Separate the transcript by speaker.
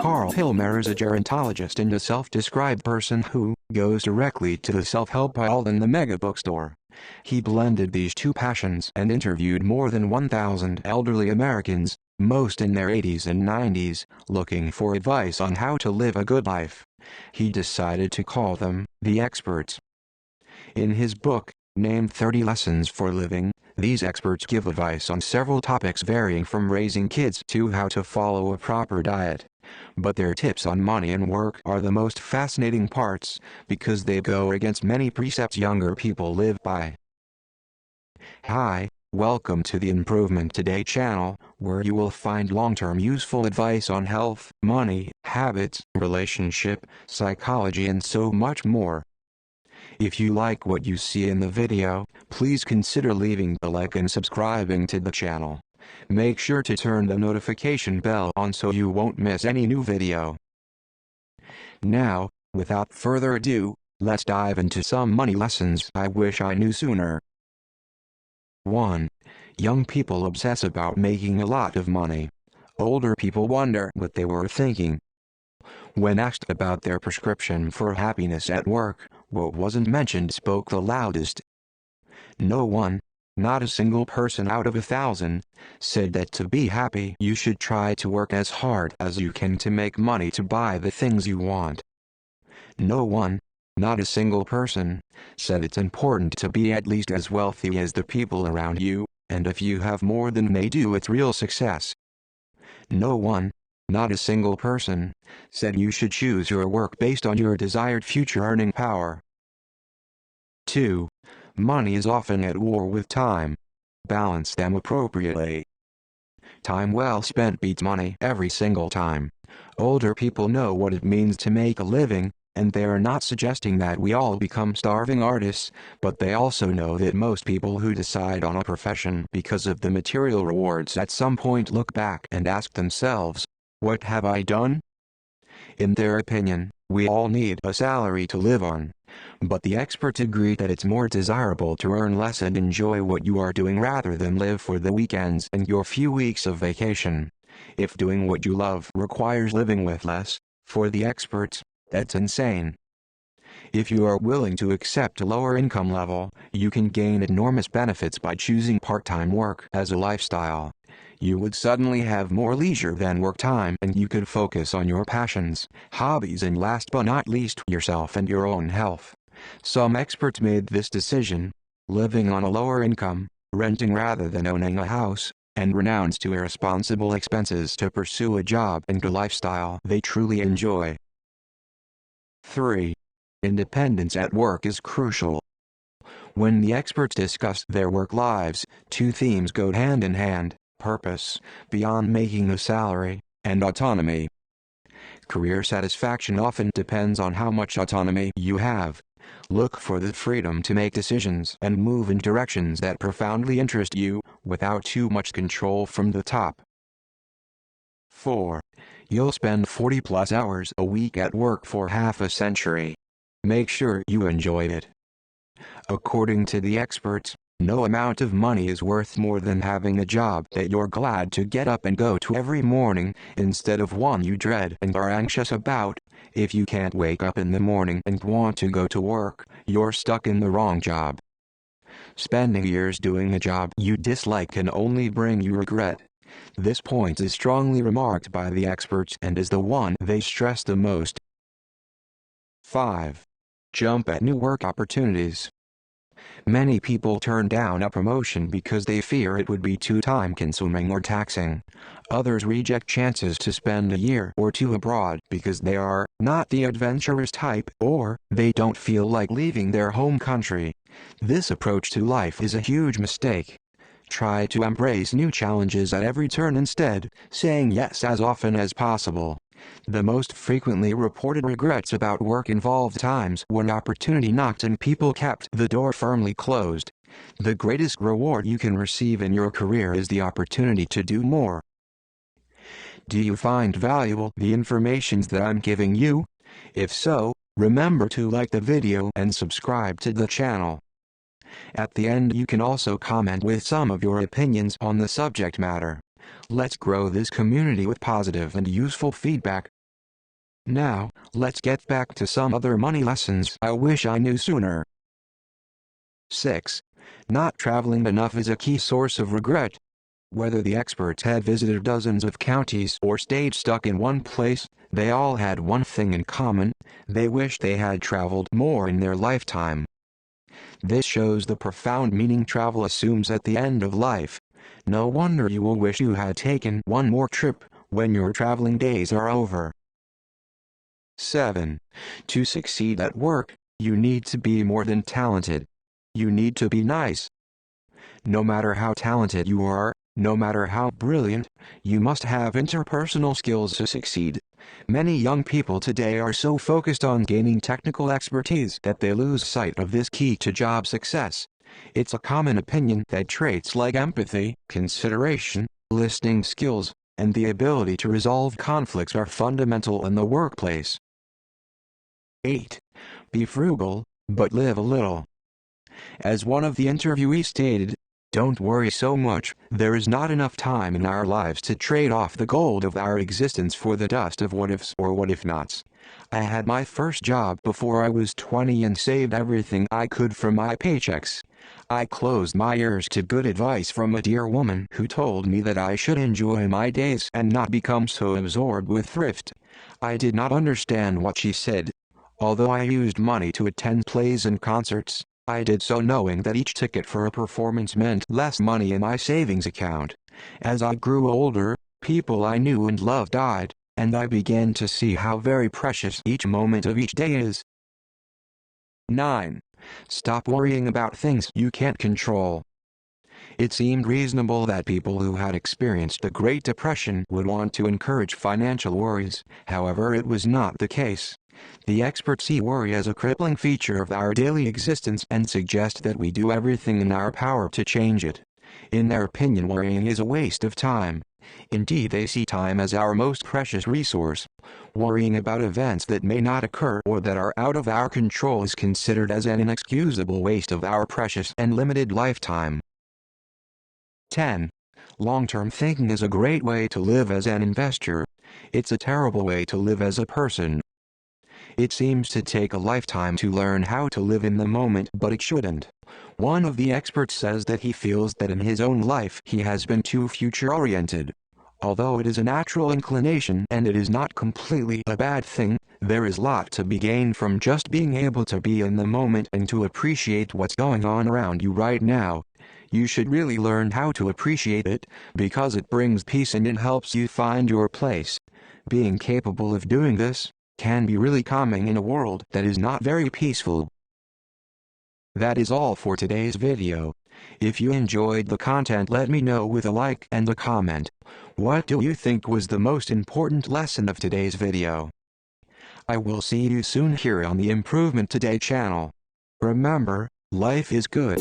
Speaker 1: Carl Hilmer is a gerontologist and a self-described person who goes directly to the self-help aisle in the mega bookstore. He blended these two passions and interviewed more than 1,000 elderly Americans, most in their 80s and 90s, looking for advice on how to live a good life. He decided to call them the experts. In his book, named 30 Lessons for Living, these experts give advice on several topics varying from raising kids to how to follow a proper diet. But their tips on money and work are the most fascinating parts, because they go against many precepts younger people live by. Hi, welcome to the Improvement Today channel, where you will find long-term useful advice on health, money, habits, relationship, psychology and so much more. If you like what you see in the video, please consider leaving a like and subscribing to the channel. Make sure to turn the notification bell on so you won't miss any new video. Now, without further ado, let's dive into some money lessons I wish I knew sooner. 1. Young people obsess about making a lot of money. Older people wonder what they were thinking. When asked about their prescription for happiness at work, what wasn't mentioned spoke the loudest. No one, not a single person out of 1,000, said that to be happy you should try to work as hard as you can to make money to buy the things you want. No one, not a single person, said it's important to be at least as wealthy as the people around you, and if you have more than they do it's real success. No one, not a single person, said you should choose your work based on your desired future earning power. 2. Money is often at war with time. Balance them appropriately. Time well spent beats money every single time. Older people know what it means to make a living, and they are not suggesting that we all become starving artists, but they also know that most people who decide on a profession because of the material rewards at some point look back and ask themselves, what have I done? In their opinion, we all need a salary to live on. But the experts agree that it's more desirable to earn less and enjoy what you are doing rather than live for the weekends and your few weeks of vacation. If doing what you love requires living with less, for the experts, that's insane. If you are willing to accept a lower income level, you can gain enormous benefits by choosing part-time work as a lifestyle. You would suddenly have more leisure than work time and you could focus on your passions, hobbies and last but not least yourself and your own health. Some experts made this decision, living on a lower income, renting rather than owning a house, and renounced to irresponsible expenses to pursue a job and a lifestyle they truly enjoy. 3. Independence at work is crucial. When the experts discuss their work lives, two themes go hand in hand: purpose, beyond making a salary, and autonomy. Career satisfaction often depends on how much autonomy you have. Look for the freedom to make decisions and move in directions that profoundly interest you, without too much control from the top. 4. You'll spend 40+ hours a week at work for half a century. Make sure you enjoy it. According to the experts, no amount of money is worth more than having a job that you're glad to get up and go to every morning, instead of one you dread and are anxious about. If you can't wake up in the morning and want to go to work, you're stuck in the wrong job. Spending years doing a job you dislike can only bring you regret. This point is strongly remarked by the experts and is the one they stress the most. 5. Jump at new work opportunities. Many people turn down a promotion because they fear it would be too time-consuming or taxing. Others reject chances to spend a year or two abroad because they are not the adventurous type or they don't feel like leaving their home country. This approach to life is a huge mistake. Try to embrace new challenges at every turn instead, saying yes as often as possible. The most frequently reported regrets about work involve times when opportunity knocked and people kept the door firmly closed. The greatest reward you can receive in your career is the opportunity to do more. Do you find valuable the information that I'm giving you? If so, remember to like the video and subscribe to the channel. At the end you can also comment with some of your opinions on the subject matter. Let's grow this community with positive and useful feedback. Now, let's get back to some other money lessons I wish I knew sooner. 6. Not traveling enough is a key source of regret. Whether the experts had visited dozens of counties or stayed stuck in one place, they all had one thing in common: they wished they had traveled more in their lifetime. This shows the profound meaning travel assumes at the end of life. No wonder you will wish you had taken one more trip when your traveling days are over. 7. To succeed at work, you need to be more than talented. You need to be nice. No matter how talented you are, no matter how brilliant, you must have interpersonal skills to succeed. Many young people today are so focused on gaining technical expertise that they lose sight of this key to job success. It's a common opinion that traits like empathy, consideration, listening skills, and the ability to resolve conflicts are fundamental in the workplace. 8. Be frugal, but live a little. As one of the interviewees stated, "Don't worry so much, there is not enough time in our lives to trade off the gold of our existence for the dust of what-ifs or what-if-nots." I had my first job before I was 20 and saved everything I could from my paychecks. I closed my ears to good advice from a dear woman who told me that I should enjoy my days and not become so absorbed with thrift. I did not understand what she said. Although I used money to attend plays and concerts, I did so knowing that each ticket for a performance meant less money in my savings account. As I grew older, people I knew and loved died, and I began to see how very precious each moment of each day is. 9. Stop worrying about things you can't control. It seemed reasonable that people who had experienced the Great Depression would want to encourage financial worries. However, it was not the case. The experts see worry as a crippling feature of our daily existence and suggest that we do everything in our power to change it. In their opinion, worrying is a waste of time. Indeed, they see time as our most precious resource. Worrying about events that may not occur or that are out of our control is considered as an inexcusable waste of our precious and limited lifetime. 10. Long-term thinking is a great way to live as an investor. It's a terrible way to live as a person. It seems to take a lifetime to learn how to live in the moment, but it shouldn't. One of the experts says that he feels that in his own life he has been too future-oriented. Although it is a natural inclination and it is not completely a bad thing, there is a lot to be gained from just being able to be in the moment and to appreciate what's going on around you right now. You should really learn how to appreciate it, because it brings peace and it helps you find your place. Being capable of doing this can be really calming in a world that is not very peaceful. That is all for today's video. If you enjoyed the content, let me know with a like and a comment. What do you think was the most important lesson of today's video? I will see you soon here on the Improvement Today channel. Remember, life is good.